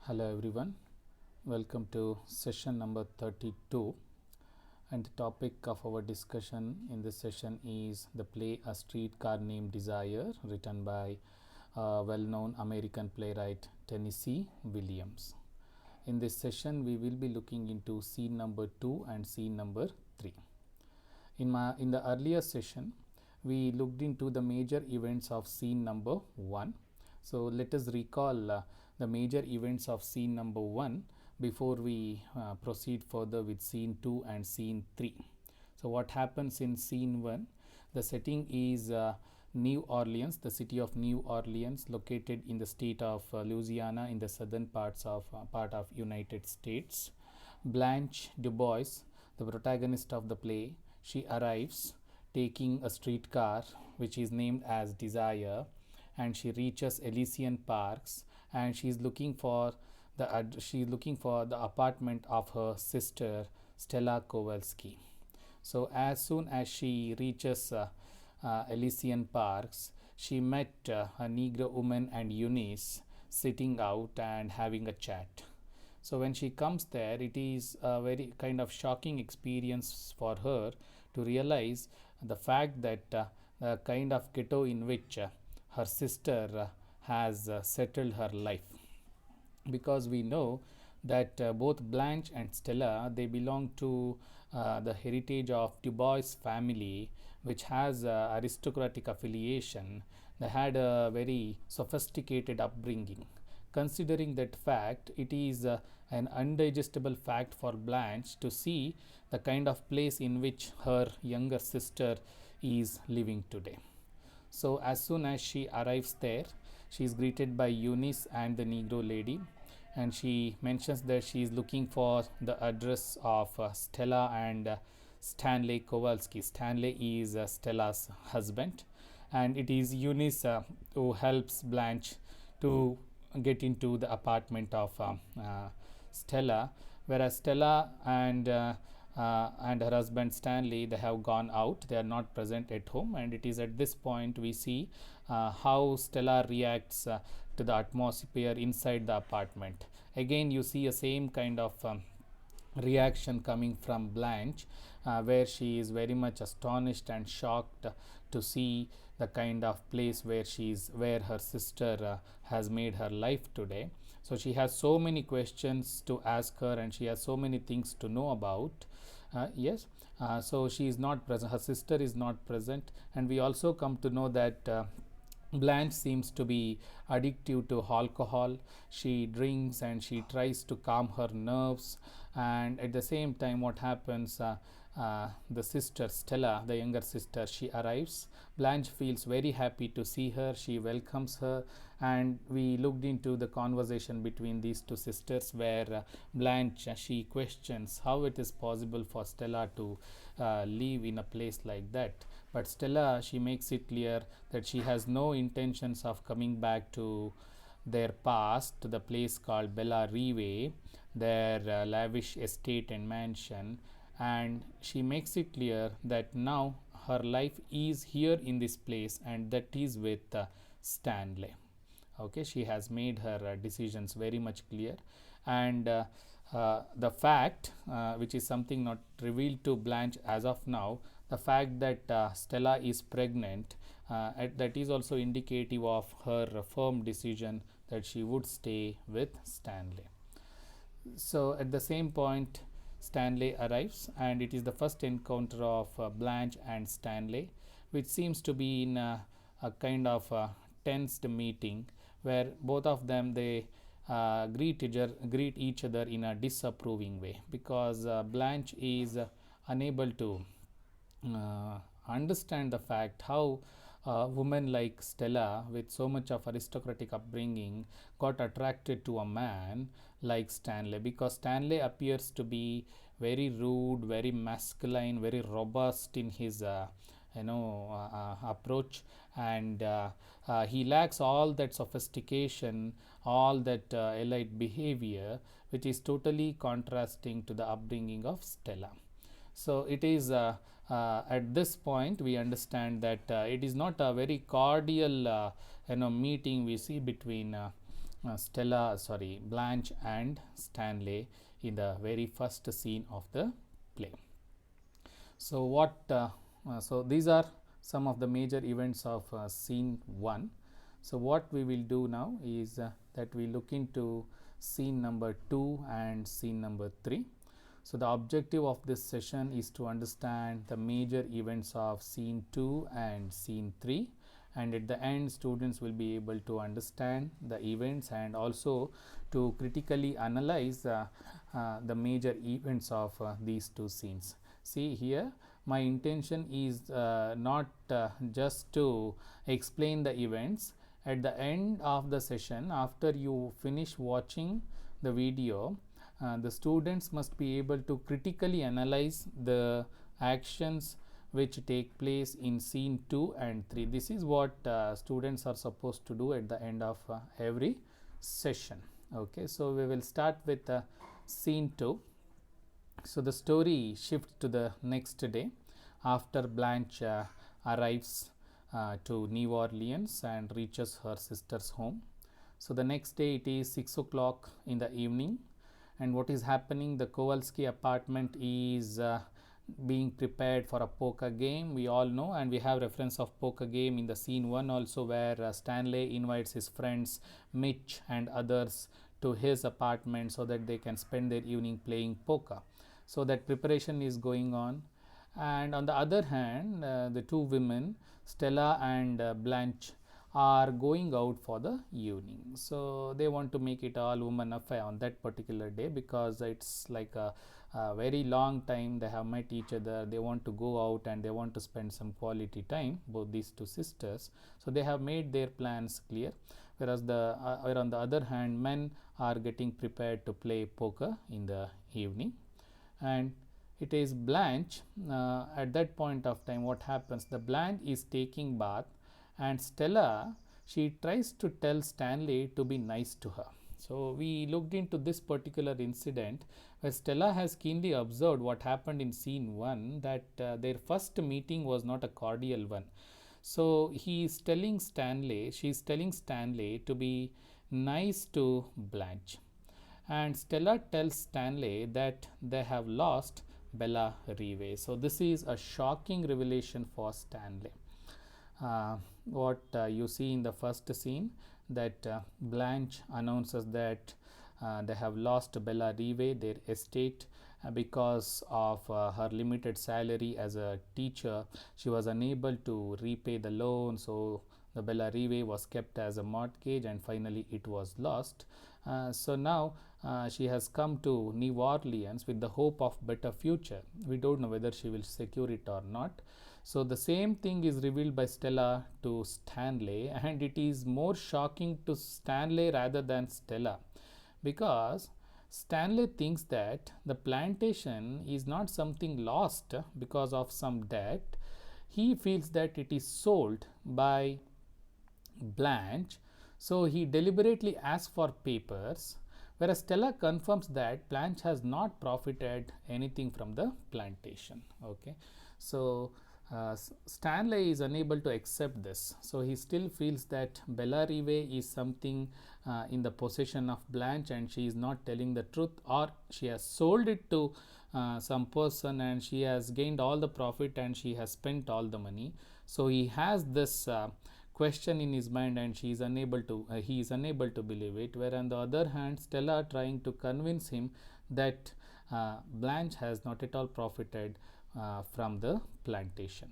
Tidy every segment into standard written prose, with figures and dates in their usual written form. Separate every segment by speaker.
Speaker 1: Hello everyone, welcome to session number 32, and the topic of our discussion in this session is the play A Streetcar Named Desire, written by well-known American playwright Tennessee Williams. In this session we will be looking into scene number 2 and scene number 3. In the earlier session we looked into the major events of scene number 1. So let us recall the major events of scene number 1 before we proceed further with scene 2 and scene 3. So what happens in scene 1? The setting is New Orleans, the city of New Orleans, located in the state of Louisiana in the southern part of United States. Blanche DuBois, the protagonist of the play, she arrives taking a streetcar which is named as Desire, and she reaches Elysian Parks, and she is looking for the apartment of her sister Stella Kowalski. So as soon as she reaches Elysian Parks, she met a Negro woman and Eunice sitting out and having a chat. So when she comes there, it is a very kind of shocking experience for her to realize the fact that the kind of ghetto in which her sister has settled her life, because we know that both Blanche and Stella, they belong to the heritage of DuBois family, which has aristocratic affiliation. They had a very sophisticated upbringing. Considering that fact, it is an undigestible fact for Blanche to see the kind of place in which her younger sister is living today. So as soon as she arrives there, she is greeted by Eunice and the Negro lady, and she mentions that she is looking for the address of Stella and Stanley Kowalski. Stanley is Stella's husband, and it is Eunice who helps Blanche to get into the apartment of Stella, whereas Stella and her husband Stanley, they have gone out, they are not present at home, and it is at this point we see how Stella reacts to the atmosphere inside the apartment. Again you see a same kind of reaction coming from Blanche, where she is very much astonished and shocked to see the kind of place where her sister has made her life today. So she has so many questions to ask her, and she has so many things to know about. So she is not present, her sister is not present, and we also come to know that Blanche seems to be addictive to alcohol. She drinks and she tries to calm her nerves, and at the same time what happens, the sister Stella, the younger sister, she arrives. Blanche feels very happy to see her, she welcomes her, and we looked into the conversation between these two sisters, where Blanche, she questions how it is possible for Stella to live in a place like that. But Stella, she makes it clear that she has no intentions of coming back to their past, to the place called Bella Rive, their lavish estate and mansion, and she makes it clear that now her life is here in this place, and that is with Stanley. Okay, she has made her decisions very much clear, and the fact which is something not revealed to Blanche as of now, the fact that Stella is pregnant, that is also indicative of her firm decision that she would stay with Stanley. So at the same point Stanley arrives, and it is the first encounter of Blanche and Stanley, which seems to be in a kind of tensed meeting, where both of them, they greet each other in a disapproving way, because Blanche is unable to understand the fact how a woman like Stella, with so much of aristocratic upbringing, got attracted to a man like Stanley, because Stanley appears to be very rude, very masculine, very robust in his approach, and he lacks all that sophistication, all that elite behavior, which is totally contrasting to the upbringing of Stella. So it is at this point we understand that it is not a very cordial meeting we see between Blanche and Stanley in the very first scene of the play. So so these are some of the major events of scene 1. So what we will do now is that we look into scene number 2 and scene number 3. So the objective of this session is to understand the major events of scene 2 and scene 3, and at the end students will be able to understand the events and also to critically analyze the major events of these two scenes. See here, my intention is not just to explain the events. At the end of the session, after you finish watching the video, the students must be able to critically analyze the actions which take place in scene 2 and 3. This is what students are supposed to do at the end of every session. Okay, so we will start with scene 2. So the story shifts to the next day after Blanche arrives to New Orleans and reaches her sister's home. So the next day it is 6 o'clock in the evening, and what is happening, the Kowalski apartment is being prepared for a poker game. We all know, and we have reference of poker game in the scene 1 also, where Stanley invites his friends Mitch and others to his apartment so that they can spend their evening playing poker. So that preparation is going on, and on the other hand the two women, Stella and Blanche, are going out for the evening. So they want to make it all woman affair on that particular day, because it's like a very long time they have met each other. They want to go out and they want to spend some quality time, both these two sisters. So they have made their plans clear, whereas where on the other hand men are getting prepared to play poker in the evening. And it is Blanche, at that point of time what happens, the Blanche is taking bath, and Stella, she tries to tell Stanley to be nice to her. So we looked into this particular incident where Stella has keenly observed what happened in scene 1, that their first meeting was not a cordial one. So she is telling Stanley to be nice to Blanche, and Stella tells Stanley that they have lost Bella Rive. So this is a shocking revelation for Stanley. What you see in the first scene, that Blanche announces that they have lost Bella Rive, their estate, because of her limited salary as a teacher. She was unable to repay the loan, so the Bella Rive was kept as a mortgage, and finally it was lost. So now she has come to New Orleans with the hope of better future. We don't know whether she will secure it or not. So the same thing is revealed by Stella to Stanley, and it is more shocking to Stanley rather than Stella, because Stanley thinks that the plantation is not something lost because of some debt. He feels that it is sold by Blanche, so he deliberately asks for papers, whereas Stella confirms that Blanche has not profited anything from the plantation. Okay, so Stanley is unable to accept this, so he still feels that Bella Rive is something in the possession of Blanche, and she is not telling the truth, or she has sold it to some person and she has gained all the profit and she has spent all the money. So he has this question in his mind, and he is unable to believe it, where on the other hand Stella trying to convince him that Blanche has not at all profited from the plantation.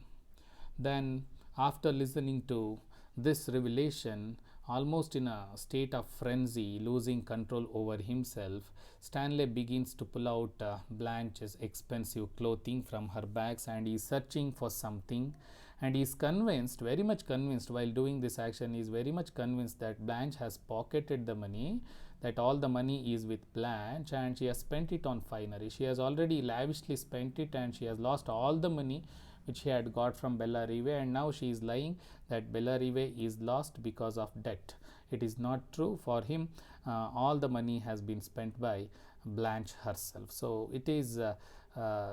Speaker 1: Then after listening to this revelation, almost in a state of frenzy, losing control over himself, Stanley begins to pull out Blanche's expensive clothing from her bags, and he is searching for something, and he is convinced, very much convinced, while doing this action, he is very much convinced that Blanche has pocketed the money, that all the money is with Blanche and she has spent it on finery. She has already lavishly spent it and she has lost all the money which she had got from Bella Rive, and now she is lying that Bella Rive is lost because of debt. It is not true. For him, all the money has been spent by Blanche herself. So it is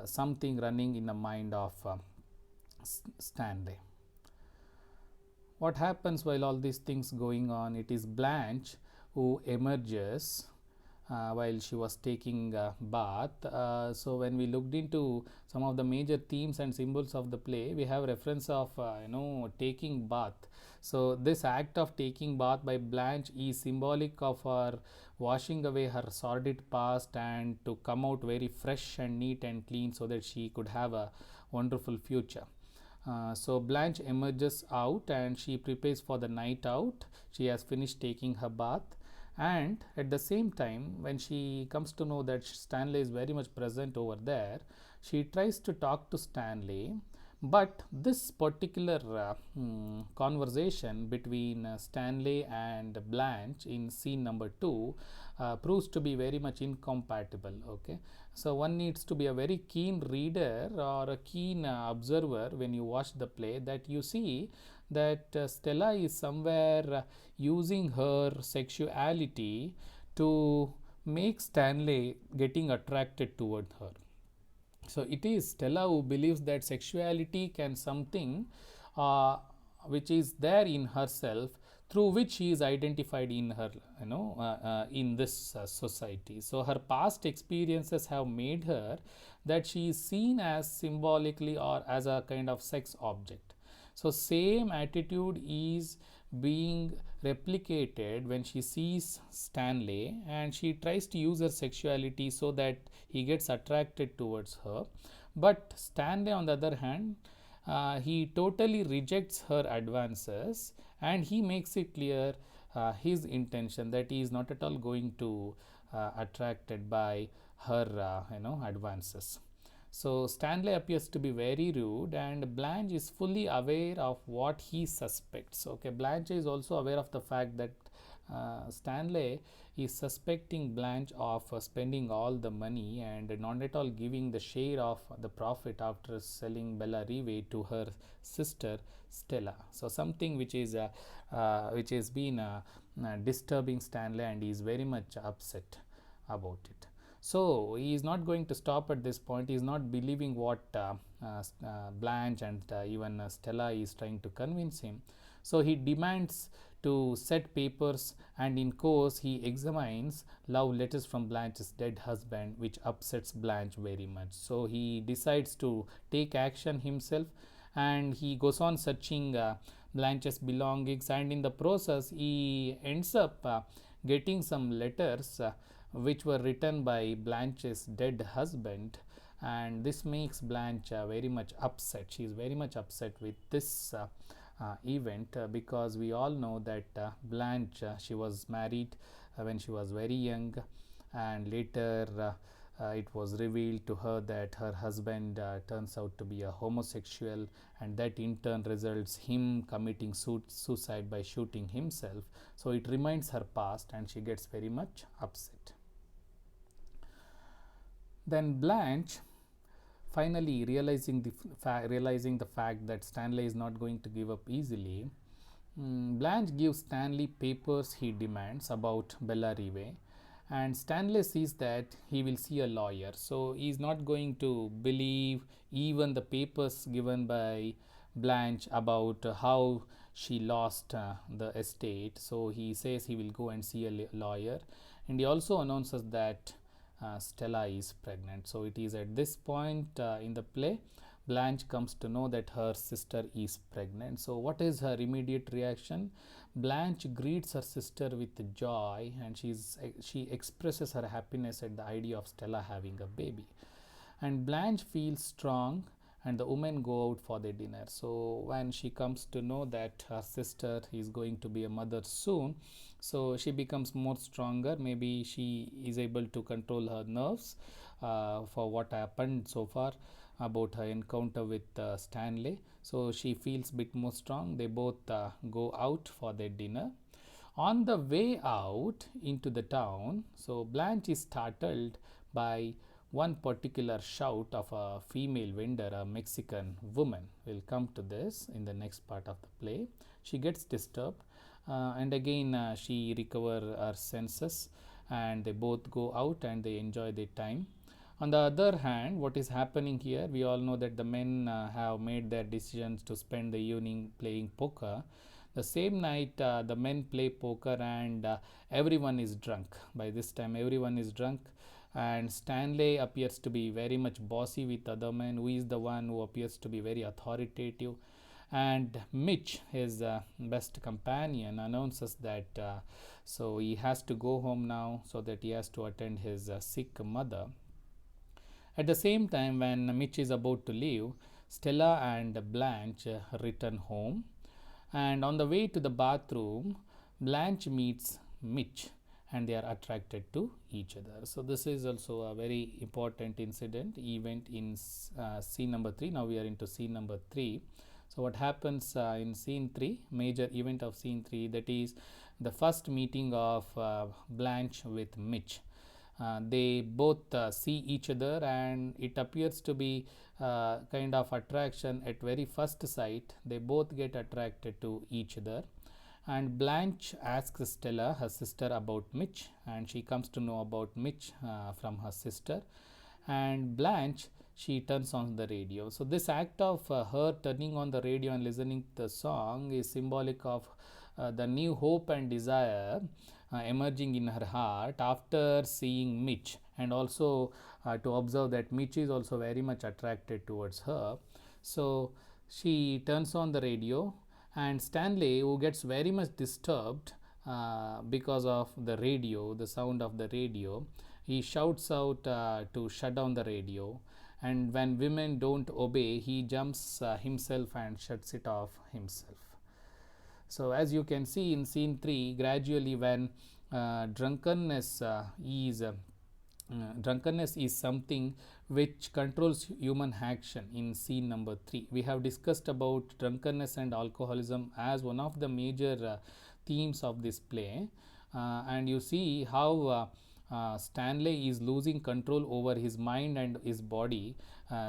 Speaker 1: something running in the mind of Stanley. What happens while all these things going on? It is Blanche who emerges while she was taking a bath. So when we looked into some of the major themes and symbols of the play, we have reference of taking bath. So this act of taking bath by Blanche is symbolic of her washing away her sordid past and to come out very fresh and neat and clean so that she could have a wonderful future. So Blanche emerges out and she prepares for the night out. She has finished taking her bath, and at the same time, when she comes to know that Stanley is very much present over there, she tries to talk to Stanley. But this particular conversation between Stanley and Blanche in scene number 2 proves to be very much incompatible. Okay, so one needs to be a very keen reader or a keen observer when you watch the play, that you see that Stella is somewhere using her sexuality to make Stanley getting attracted toward her. So it is Stella who believes that sexuality can something uh, which is there in herself, through which she is identified in her, in this society. So her past experiences have made her that she is seen as symbolically or as a kind of sex object. So same attitude is being replicated when she sees Stanley, and she tries to use her sexuality so that he gets attracted towards her. But Stanley, on the other hand, he totally rejects her advances, and he makes it clear his intention that he is not at all going to attracted by her advances. So Stanley appears to be very rude, and Blanche is fully aware of what he suspects. Okay, Blanche is also aware of the fact that Stanley is suspecting Blanche of spending all the money and not at all giving the share of the profit after selling Bella Rive to her sister Stella. So something which has been disturbing Stanley, and he is very much upset about it. So he is not going to stop at this point. He is not believing what Blanche and even Stella is trying to convince him. So he demands to set papers, and in course he examines love letters from Blanche's dead husband, which upsets Blanche very much. So he decides to take action himself, and he goes on searching Blanche's belongings, and in the process he ends up getting some letters which were written by Blanche's dead husband, and this makes Blanche very much upset. She is very much upset with this event because we all know that Blanche, she was married when she was very young, and later it was revealed to her that her husband turns out to be a homosexual, and that in turn results him committing suicide by shooting himself. So it reminds her past, and she gets very much upset. Then Blanche, finally realizing the fact that Stanley is not going to give up easily, Blanche gives Stanley papers he demands about Bella Rive, and Stanley sees that he will see a lawyer. So he is not going to believe even the papers given by Blanche about how she lost the estate. So he says he will go and see a lawyer, and he also announces that Stella is pregnant. So it is at this point in the play Blanche comes to know that her sister is pregnant. So what is her immediate reaction? Blanche greets her sister with joy, and she expresses her happiness at the idea of Stella having a baby. And Blanche feels strong, and the women go out for their dinner. So when she comes to know that her sister is going to be a mother soon, so she becomes more stronger. Maybe she is able to control her nerves for what happened so far about her encounter with Stanley. So she feels a bit more strong. They both go out for their dinner. On the way out into the town, so Blanche is startled by one particular shout of a female vendor, a Mexican woman. We'll come to this in the next part of the play. She gets disturbed, and again she recovers her senses, and they both go out and they enjoy their time. On the other hand, what is happening here, we all know that the men have made their decisions to spend the evening playing poker. The same night, the men play poker and everyone is drunk. By this time, everyone is drunk, and Stanley appears to be very much bossy with other men, who is the one who appears to be very authoritative. And Mitch, his best companion, announces that so he has to go home now, so that he has to attend his sick mother. At the same time, when Mitch is about to leave, Stella and Blanche return home, and on the way to the bathroom, Blanche meets Mitch and they are attracted to each other. So this is also a very important event in scene number 3. Now we are into scene number 3. So what happens in scene 3, major event of scene 3, that is the first meeting of Blanche with Mitch. They both see each other, and it appears to be kind of attraction at very first sight. They both get attracted to each other, and Blanche asks Stella, her sister, about Mitch, and she comes to know about Mitch from her sister. And Blanche, she turns on the radio. So this act of her turning on the radio and listening to the song is symbolic of the new hope and desire emerging in her heart after seeing Mitch, and also to observe that Mitch is also very much attracted towards her. So she turns on the radio, and Stanley, who gets very much disturbed because of the radio, the sound of the radio, he shouts out to shut down the radio, and when women don't obey, he jumps himself and shuts it off himself. So as you can see in scene 3, gradually when drunkenness is something which controls human action. In scene number 3, we have discussed about drunkenness and alcoholism as one of the major themes of this play, and you see how Stanley is losing control over his mind and his body,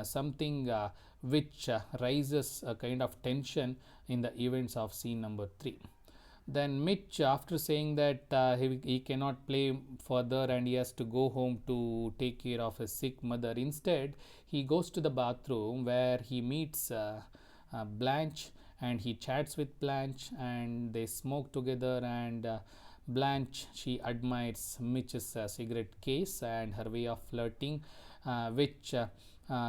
Speaker 1: something which raises a kind of tension in the events of scene number 3. Then Mitch, after saying that he cannot play further and he has to go home to take care of his sick mother, instead he goes to the bathroom where he meets Blanche, and he chats with Blanche and they smoke together, and Blanche, she admires Mitch's cigarette case and her way of flirting, which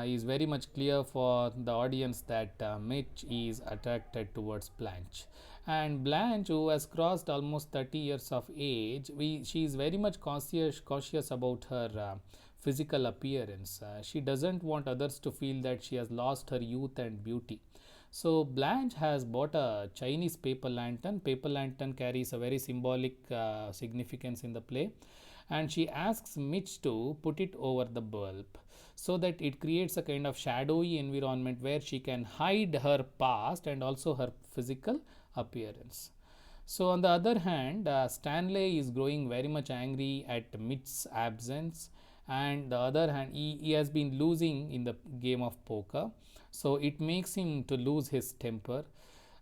Speaker 1: is very much clear for the audience that Mitch is attracted towards Blanche. And Blanche, who has crossed almost 30 years of age, she is very much cautious about her physical appearance. She doesn't want others to feel that she has lost her youth and beauty. So Blanche has bought a Chinese paper lantern. Paper lantern carries a very symbolic significance in the play, and she asks Mitch to put it over the bulb so that it creates a kind of shadowy environment where she can hide her past and also her physical appearance. So on the other hand, Stanley is growing very much angry at Mitch's absence, and the other hand, he has been losing in the game of poker, so it makes him to lose his temper.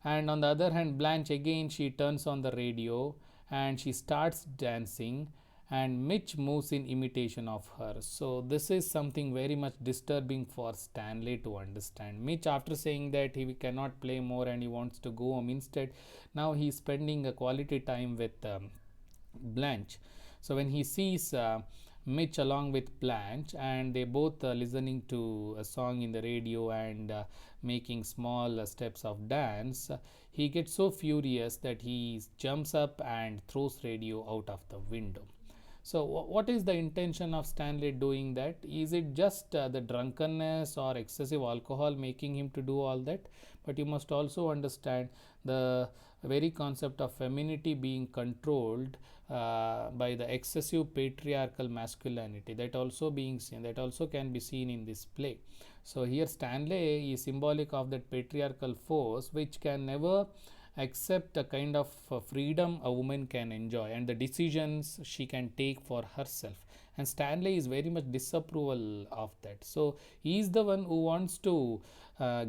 Speaker 1: And on the other hand, Blanche, again, she turns on the radio and she starts dancing, and Mitch moves in imitation of her. So this is something very much disturbing for Stanley to understand. Mitch, after saying that he cannot play more and he wants to go home, instead now he is spending a quality time with Blanche. So when he sees Mitch along with Blanche, and they both listening to a song in the radio and making small steps of dance, he gets so furious that he jumps up and throws radio out of the window. So what is the intention of Stanley doing that? Is it just the drunkenness or excessive alcohol making him to do all that? But you must also understand the very concept of femininity being controlled by the excessive patriarchal masculinity, that also being seen, that also can be seen in this play. So here Stanley is symbolic of that patriarchal force which can never accept a kind of freedom a woman can enjoy and the decisions she can take for herself, and Stanley is very much disapproval of that. So he is the one who wants to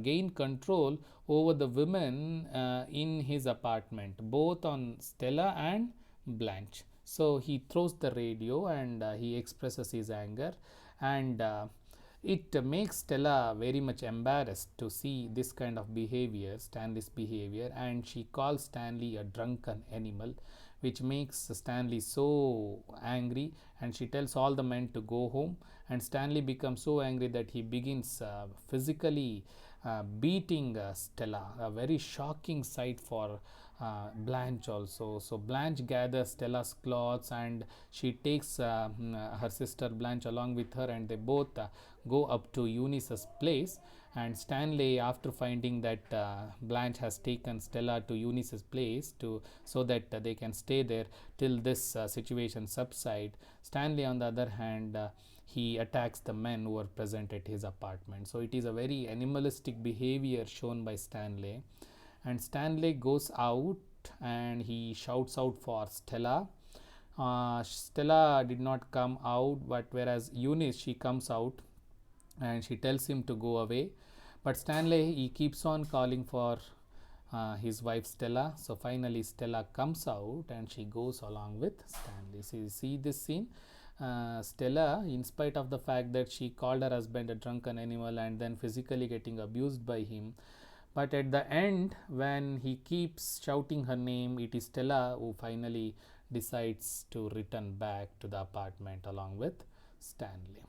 Speaker 1: gain control over the women in his apartment, both on Stella and Blanche. So he throws the radio and he expresses his anger, and It makes Stella very much embarrassed to see this kind of behavior, Stanley's behavior, and she calls Stanley a drunken animal, which makes Stanley so angry, and she tells all the men to go home, and Stanley becomes so angry that he begins physically beating Stella, a very shocking sight for Blanche also. So Blanche gathers Stella's clothes and she takes her sister Blanche along with her, and they both go up to Eunice's place. And Stanley, after finding that Blanche has taken Stella to Eunice's place so that they can stay there till this situation subside, Stanley on the other hand he attacks the men who are present at his apartment. So it is a very animalistic behavior shown by Stanley, and Stanley goes out and he shouts out for Stella. Stella did not come out, but whereas Eunice, she comes out and she tells him to go away, but Stanley, he keeps on calling for his wife Stella. So finally Stella comes out and she goes along with Stanley. So you see this scene, Stella, in spite of the fact that she called her husband a drunken animal and then physically getting abused by him, but at the end when he keeps shouting her name, it is Stella who finally decides to return back to the apartment along with Stanley.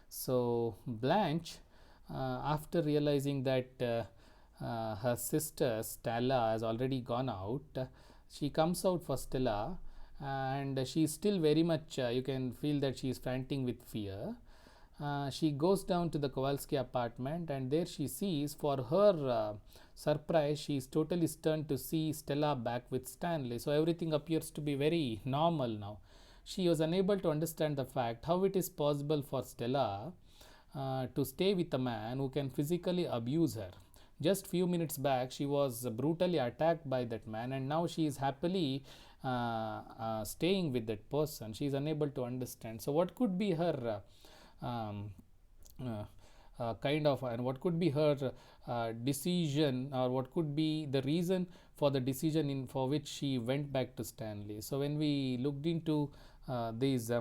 Speaker 1: So Blanche, after realizing that her sister Stella has already gone out, she comes out for Stella, and she is still very much, you can feel that she is fainting with fear. She goes down to the Kowalski apartment, and there she sees, for her surprise, she is totally stunned to see Stella back with Stanley. So everything appears to be very normal now. She was unable to understand the fact how it is possible for Stella to stay with a man who can physically abuse her. Just few minutes back she was brutally attacked by that man, and now she is happily staying with that person. She is unable to understand. So what could be her kind of, and what could be her decision, or what could be the reason for the decision for which she went back to Stanley. So when we looked into these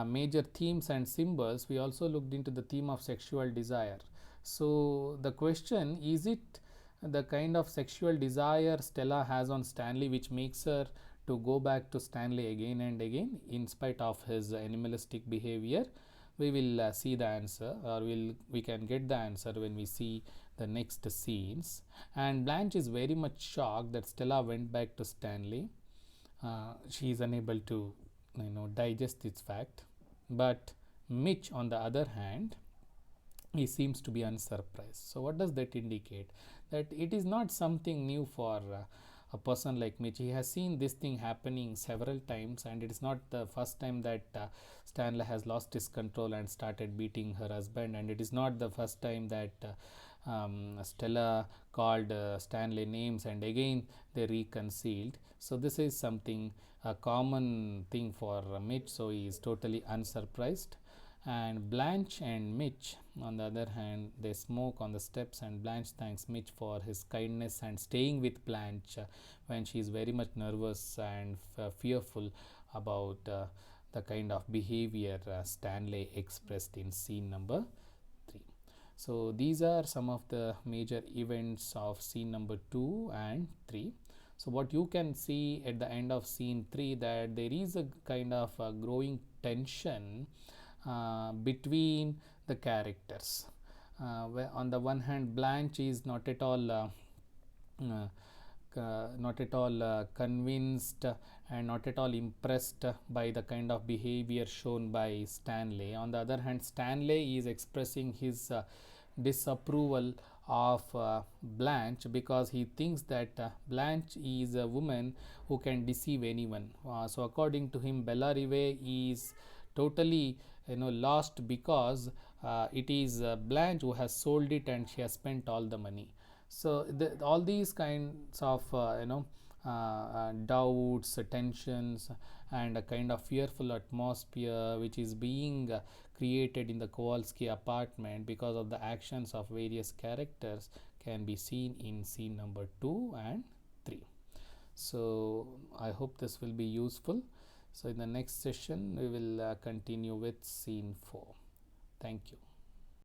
Speaker 1: major themes and symbols, we also looked into the theme of sexual desire. So the question, is it the kind of sexual desire Stella has on Stanley which makes her to go back to Stanley again and again in spite of his animalistic behavior? We will see the answer, or we can get the answer when we see the next scenes. And Blanche is very much shocked that Stella went back to Stanley. She is unable to digest this fact. But Mitch, on the other hand, he seems to be unsurprised. So what does that indicate? That it is not something new for a person like Mitch. He has seen this thing happening several times, and it is not the first time that Stanley has lost his control and started beating her husband, and it is not the first time that Stella called Stanley names and again they reconciled. So this is something, a common thing for Mitch, so he is totally unsurprised. And Blanche and Mitch, on the other hand, they smoke on the steps, and Blanche thanks Mitch for his kindness and staying with Blanche when she is very much nervous and fearful about the kind of behavior Stanley expressed in scene number 3. So these are some of the major events of scene number 2 and 3. So what you can see at the end of scene 3, that there is a kind of growing tension between the characters. Where on the one hand, Blanche is not at all convinced and not at all impressed by the kind of behavior shown by Stanley. On the other hand, Stanley is expressing his disapproval of Blanche, because he thinks that Blanche is a woman who can deceive anyone. So according to him, Bella Rive is totally lost, because it is Blanche who has sold it and she has spent all the money. So all these kinds of doubts, tensions, and a kind of fearful atmosphere which is being created in the Kowalski apartment because of the actions of various characters can be seen in scene number 2 and 3. So I hope this will be useful. So in the next session we will continue with scene 4. Thank you.